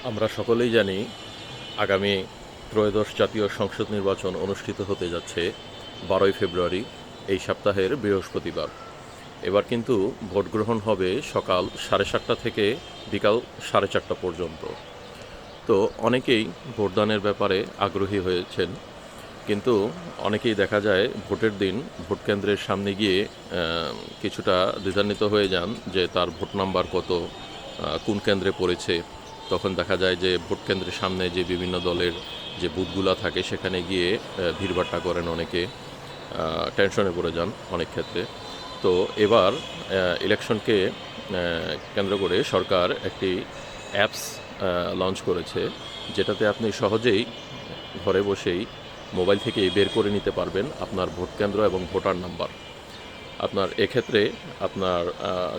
আমরা সকলেই জানি আগামী ত্রয়োদশ জাতীয় সংসদ নির্বাচন অনুষ্ঠিত হতে যাচ্ছে 12ই ফেব্রুয়ারি, এই সপ্তাহের বৃহস্পতিবার। এবার কিন্তু ভোট গ্রহণ হবে সকাল 7:30 থেকে বিকাল 4:30 পর্যন্ত। তো অনেকেই ভোটদানের ব্যাপারে আগ্রহী হয়েছেন, কিন্তু অনেকেই দেখা যায় ভোটের দিন ভোট কেন্দ্রের সামনে গিয়ে কিছুটা দ্বিধান্বিত হয়ে যান যে তার ভোট নাম্বার কত, কোন কেন্দ্রে পড়েছে। তখন দেখা যায় যে ভোট কেন্দ্রের সামনে যে বিভিন্ন দলের যে বুথগুলা থাকে সেখানে গিয়ে ভিড়ভাট্টা করেন, অনেকে টেনশনে পড়ে যান অনেক ক্ষেত্রে। তো এবার ইলেকশনকে কেন্দ্র করে সরকার একটি অ্যাপস লঞ্চ করেছে, যেটাতে আপনি সহজেই ঘরে বসেই মোবাইল থেকেই বের করে নিতে পারবেন আপনার ভোট কেন্দ্র এবং ভোটার নাম্বার। আপনার এক্ষেত্রে আপনার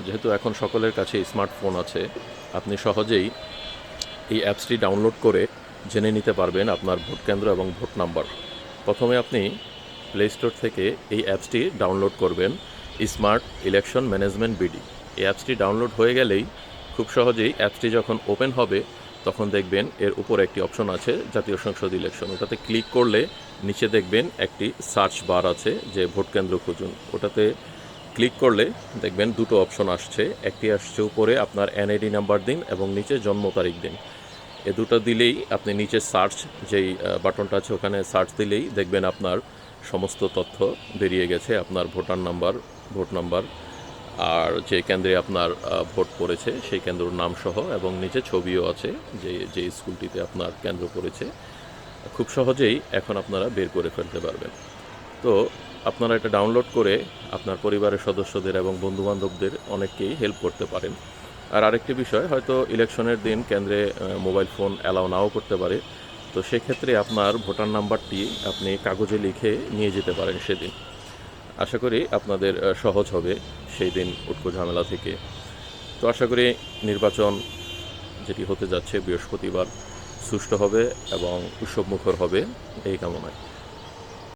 যেহেতু এখন সকলের কাছে স্মার্টফোন আছে, আপনি সহজেই এই অ্যাপসটি ডাউনলোড করে জেনে নিতে পারবেন আপনার ভোট কেন্দ্র এবং ভোট নাম্বার। প্রথমে আপনি প্লে স্টোর থেকে এই অ্যাপসটি ডাউনলোড করবেন, স্মার্ট ইলেকশন ম্যানেজমেন্ট বিডি। এই অ্যাপসটি ডাউনলোড হয়ে গেলেই খুব সহজেই অ্যাপসটি যখন ওপেন হবে তখন দেখবেন এর উপর একটি অপশন আছে জাতীয় সংসদ ইলেকশন। ওটাতে ক্লিক করলে নিচে দেখবেন একটি সার্চ বার আছে যে ভোট কেন্দ্র খুঁজুন। ওটাতে ক্লিক করলে দেখবেন দুটো অপশন আসছে, একটি আসছে উপরে আপনার এনআইডি নাম্বার দিন এবং নিচে জন্ম তারিখ দিন। এ দুটো দিলেই আপনি নিচে সার্চ যেই বাটনটা আছে ওখানে সার্চ দিলেই দেখবেন আপনার সমস্ত তথ্য বেরিয়ে গেছে, আপনার ভোটার নাম্বার, ভোট নাম্বার, আর যে কেন্দ্রে আপনার ভোট পড়েছে সেই কেন্দ্রের নাম সহ, এবং নিচে ছবিও আছে যে স্কুলটিতে আপনার কেন্দ্র পড়েছে। খুব সহজেই এখন আপনারা বের করে ফেলতে পারবেন। তো আপনারা এটা ডাউনলোড করে আপনার পরিবারের সদস্যদের এবং বন্ধুবান্ধবদের অনেককেই হেল্প করতে পারেন। আর আরেকটি বিষয়, হয়তো ইলেকশনের দিন কেন্দ্রে মোবাইল ফোন অ্যালাউ নাও করতে পারে, তো সেক্ষেত্রে আপনার ভোটার নাম্বারটি আপনি কাগজে লিখে নিয়ে যেতে পারেন সেদিন। আশা করি আপনাদের সহজ হবে সেই দিন উটকো ঝামেলা থেকে। তো আশা করি নির্বাচন যেটি হতে যাচ্ছে বৃহস্পতিবার সুষ্ঠু হবে এবং উৎসবমুখর হবে, এই কামনায়।